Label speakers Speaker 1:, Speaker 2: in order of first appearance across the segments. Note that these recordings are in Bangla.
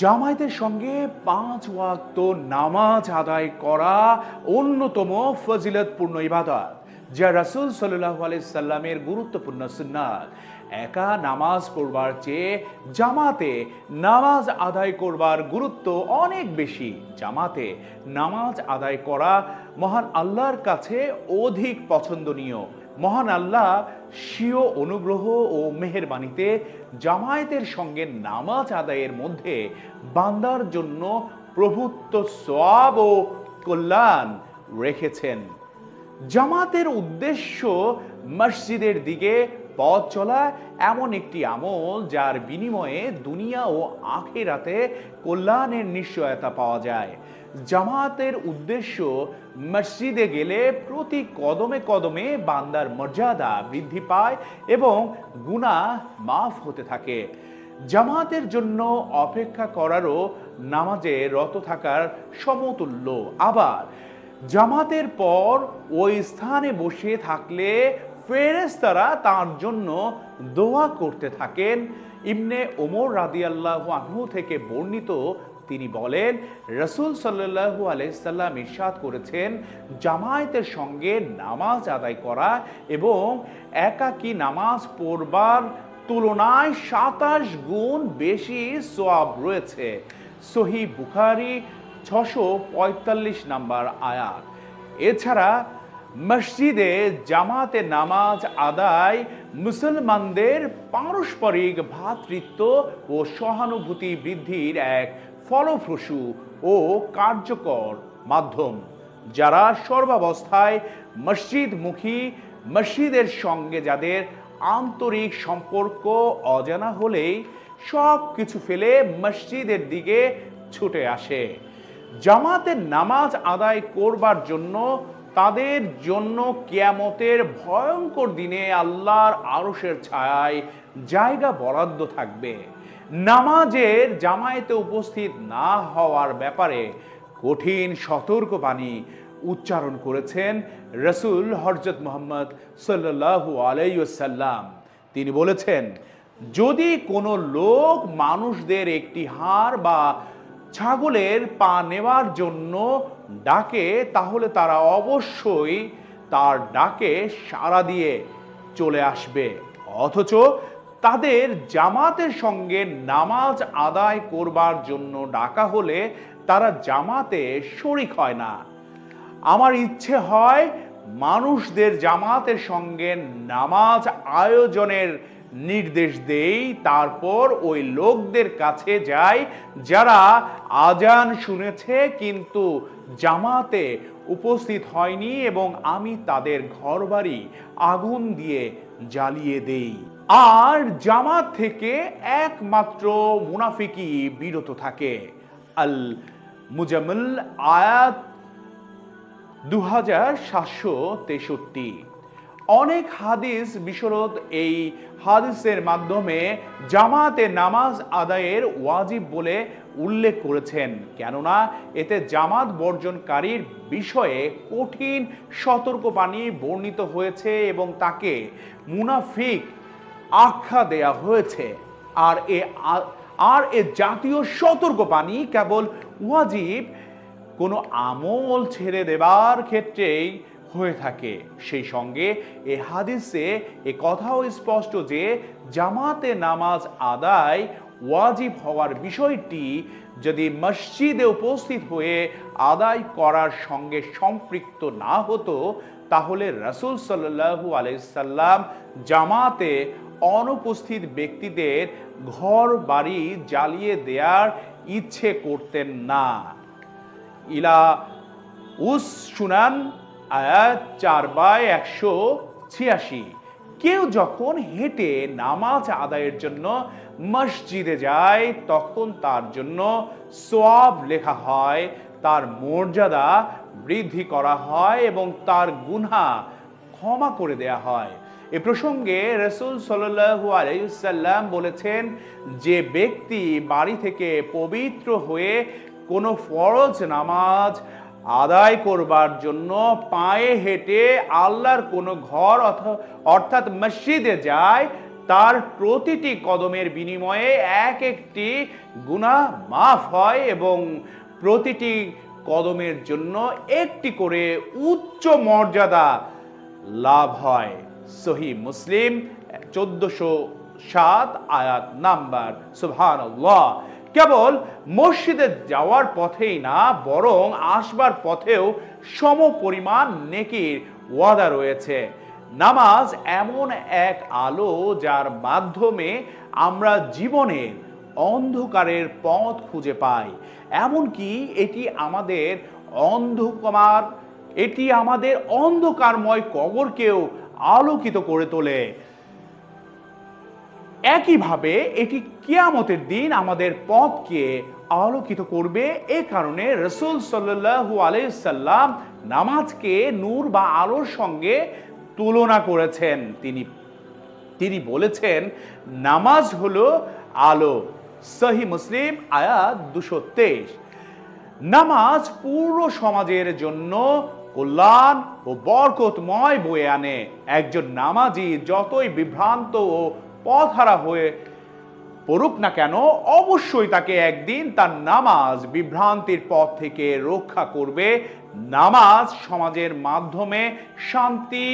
Speaker 1: জামায়াতের সঙ্গে ৫ ওয়াক্ত নামাজ আদায় করা অন্যতম ফজিলতপূর্ণ ইবাদত, যা রাসূল সাল্লাল্লাহু আলাইহি সাল্লামের গুরুত্বপূর্ণ সুন্নাত। একা নামাজ পড়বার চেয়ে জামাতে নামাজ আদায় করবার গুরুত্ব অনেক বেশি। জামাতে নামাজ আদায় করা মহান আল্লাহর কাছে অধিক পছন্দনীয়। মহান আল্লাহ স্বীয় অনুগ্রহ ও মেহেরবানিতে জামায়াতের সঙ্গে নামাজ আদায়ের মধ্যে বান্দার জন্য প্রভুত্ব, সওয়াব ও কল্যাণ রেখেছেন। জামাতের উদ্দেশ্য মসজিদের দিকে পথ চলা, এমন একটি আমল যার বিনিময়ে দুনিয়া ও আখিরাতে কল্যাণের নিশ্চয়তা পাওয়া যায়। জামাতের উদ্দেশ্য মসজিদে গেলে প্রতি কদমে কদমে বান্দার মর্যাদা বৃদ্ধি পায় এবং গুনাহ মাফ হতে থাকে। জামাতের জন্য অপেক্ষা করারও নামাজে রত থাকার সমতুল্য। আবার জামাতের পর ওই স্থানে বসে থাকলে ফেরেশতারা তার জন্য দোয়া করতে থাকেন। ইবনে ওমর রাদিয়াল্লাহু আনহু থেকে বর্ণিত, তিনি বলেন, রাসূল সাল্লাল্লাহু আলাইহি সাল্লাম ইরশাদ করেছেন, জামায়াতের সঙ্গে নামাজ আদায় করা এবং একাকী নামাজ পড়বার তুলনায় ২৭ গুণ বেশি সওয়াব রয়েছে। সহিহ বুখারী ৬৪৫ নম্বর আয়াত। এছাড়া মসজিদে জামাতে নামাজ আদায় মুসলমানদের পারস্পরিক ভ্রাতৃত্ব ও সহানুভূতি বৃদ্ধির এক ফলপ্রসূ ও কার্যকর মাধ্যম। যারা সর্বাবস্থায় মসজিদমুখী, মসজিদের সঙ্গে যাদের আন্তরিক সম্পর্ক অজানা হলেই সব কিছু ফেলে মসজিদের দিকে ছুটে আসে। জামাতের নামাজ আদায় করবার জন্য তাদের জন্য কিয়ামতের ভয়ঙ্কর দিনে আল্লাহর আরশের ছায়ায় জায়গা বরাদ্দ থাকবে। নামাজের জামায়াতে উপস্থিত না হওয়ার ব্যাপারে কঠিন সতর্কবাণী উচ্চারণ করেছেন রাসূল হযরত মুহাম্মদ সাল্লাল্লাহু আলাইহি ওয়াসাল্লাম। তিনি বলেছেন, যদি কোনো লোক মানুষদের একটি হাড় বা ছাগলের পা নেওয়ার জন্য ডাকে, তাহলে তারা অবশ্যই তার ডাকে সাড়া দিয়ে চলে আসবে। অথচ তাদের জামাতের সঙ্গে নামাজ আদায় করবার জন্য ডাকা হলে তারা জামাতে শরীক হয় না। আমার ইচ্ছে হয় মানুষদের জামাতের সঙ্গে নামাজ আয়োজনের নির্দেশ দেই, তারপর ওই লোকদের কাছে যাই যারা আজান শুনেছে কিন্তু জামাতে উপস্থিত হয়নি, এবং আমি তাদের ঘরবাড়ি আগুন দিয়ে জ্বালিয়ে দেই। আর জামাত থেকে একমাত্র মুনাফিকই বিরত থাকে। আল মুজাম্মিল আয়াত 2763। অনেক হাদিস বিশরদ এই হাদিসের মাধ্যমে জামাতে নামাজ আদায়ের ওয়াজিব বলে উল্লেখ করেছেন, কেননা এতে জামাত বর্জনকারীর বিষয়ে কঠিন সতর্কবাণী বর্ণিত হয়েছে এবং তাকে মুনাফিক আখ্যা দেয়া হয়েছে। আর এ জাতীয় সতর্কবাণী কেবল ওয়াজিব কোনো আমল ছেড়ে দেবার ক্ষেত্রেই হয়ে থাকে। সেই সঙ্গে এ হাদিসে এ কথাও স্পষ্ট যে জামাতে নামাজ আদায় ওয়াজিব হওয়ার বিষয়টি যদি মসজিদে উপস্থিত হয়ে আদায় করার সঙ্গে সম্পৃক্ত না হতো, তাহলে রাসূল সাল্লাল্লাহু আলাইহি সাল্লাম জামাতে অনুপস্থিত ব্যক্তিদের ঘর বাড়ি জ্বালিয়ে দেওয়ার ইচ্ছে করতেন না। ইলা উস সুনান আয়াত 4/186। কেউ যখন হেঁটে নামাজ আদায়ের জন্য মসজিদে যায়, তখন তার জন্য সওয়াব লেখা হয়, তার মর্যাদা বৃদ্ধি করা হয় এবং তার গুনাহ ক্ষমা করে দেয়া হয়। এ প্রসঙ্গে রাসূল সাল্লাল্লাহু আলাইহি ওয়াসাল্লাম বলেছেন, যে ব্যক্তি বাড়ি থেকে পবিত্র হয়ে কোনো ফরজ নামাজ আদায় করবার জন্য পায়ে হেঁটে আল্লাহর কোনো ঘর অর্থাৎ মসজিদে যায়, তার প্রতিটি কদমের বিনিময়ে এক একটি গুনাহ মাফ হয় এবং প্রতিটি কদমের জন্য একটি করে উচ্চ মর্যাদা লাভ হয়। সহিহ মুসলিম 1407 আয়াত নাম্বার। সুবহানাল্লাহ। কেবল মসজিদে যাওয়ার পথেই না, বরং আসবার পথেও সম পরিমাণ নেকির ওয়াদা রয়েছে। নামাজ এমন এক আলো যার মাধ্যমে আমরা জীবনের অন্ধকারের পথ খুঁজে পাই। এমনকি এটি আমাদের অন্ধকারময় কবরকেও আলোকিত করে তোলে। একইভাবে এটি কিয়ামতের দিন আমাদের পথকে আলোকিত করবে। এ কারণে রাসূল সাল্লাল্লাহু আলাইহি সাল্লাম নামাজকে নূর বা আলোর সঙ্গে তুলনা করেছেন। তিনি বলেছেন, নামাজ হলো আলো। সহিহ মুসলিম আয়াত 223। নামাজ পুরো সমাজের জন্য কল্যাণ ও বরকতময় বয়ে আনে। একজন নামাজি যতই বিভ্রান্ত ও পথহারা হয়ে পড়ুক না কেন, অবশ্যই তাকে একদিন তার নামাজ বিভ্রান্তির পথ থেকে রক্ষা করবে। নামাজ সমাজের মাধ্যমে শান্তি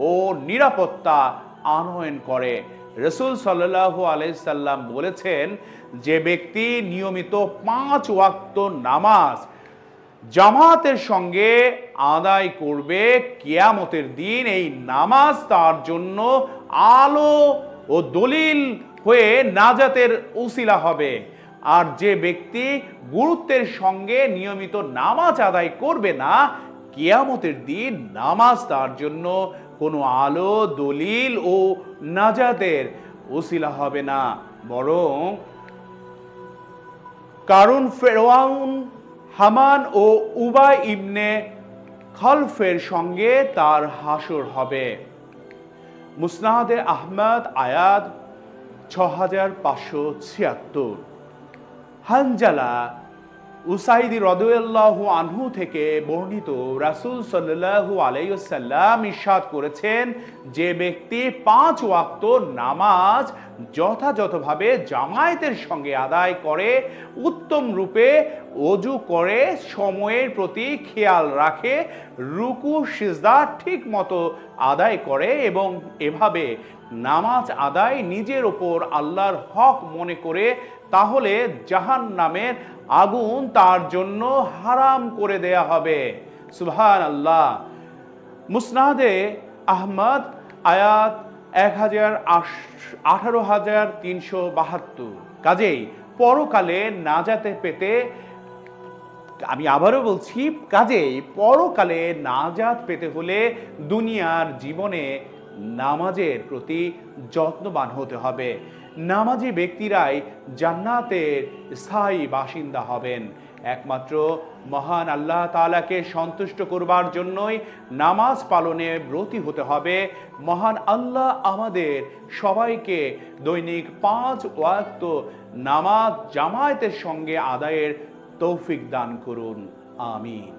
Speaker 1: ও নিরাপত্তা আনয়ন করে। রাসূল সাল্লাল্লাহু আলাইহি সাল্লাম বলেছেন, যে ব্যক্তি নিয়মিত 5 ওয়াক্ত নামাজ জামাতের সঙ্গে আদায় করবে, কিয়ামতের দিন এই নামাজ তার জন্য আলো ও দলিল হয়ে নাজাতের উসিলা হবে। আর যে ব্যক্তি গুরুত্বের সঙ্গে নিয়মিত নামাজ আদায় করবে না, কিয়ামতের দিন নামাজ তার জন্য কোনো আলো, দলিল ও নাজাতের উসিলা হবে না, বরং কারণ ফেরাউন, হামান ও উবাই ইবনে খালফের সঙ্গে তার হাসর হবে। মুসনাদে আহমদ আয়াত 6576। হানজালা উসাইদি রাদিয়াল্লাহু আনহু থেকে বর্ণিত, রাসূল সাল্লাল্লাহু আলাইহি ওয়াসাল্লাম ইরশাদ করেছেন, যে ব্যক্তি 5 ওয়াক্ত নামাজ যথাযথভাবে জামায়াতের সঙ্গে আদায় করে, উত্তম রূপে ওযু করে, সময়ের প্রতি খেয়াল রাখে, রুকু সিজদা ঠিক মতো আদায় করে এবং এভাবে নামাজ আদায় নিজের ওপর আল্লাহর হক মনে করে, তাহলে জাহান্নামের আগুন তার জন্য হারাম করে দেয়া হবে। সুবহানাল্লাহ। মুসনাদে আহমদ আয়াত 18372। কাজেই পরকালে নাজাতে পেতে, আমি আবারও বলছি, কাজেই পরকালে নাজাত পেতে হলে দুনিয়ার জীবনে নামাজের প্রতি যত্নবান হতে হবে। নামাজি ব্যক্তিরাই জান্নাতের স্থায়ী বাসিন্দা হবেন। একমাত্র মহান আল্লাহ তাআলাকে সন্তুষ্ট করবার জন্যই নামাজ পালনে ব্রতী হতে হবে। মহান আল্লাহ আমাদের সবাইকে দৈনিক 5 ওয়াক্ত নামাজ জামায়াতের সঙ্গে আদায়ের তৌফিক দান করুন। আমিন।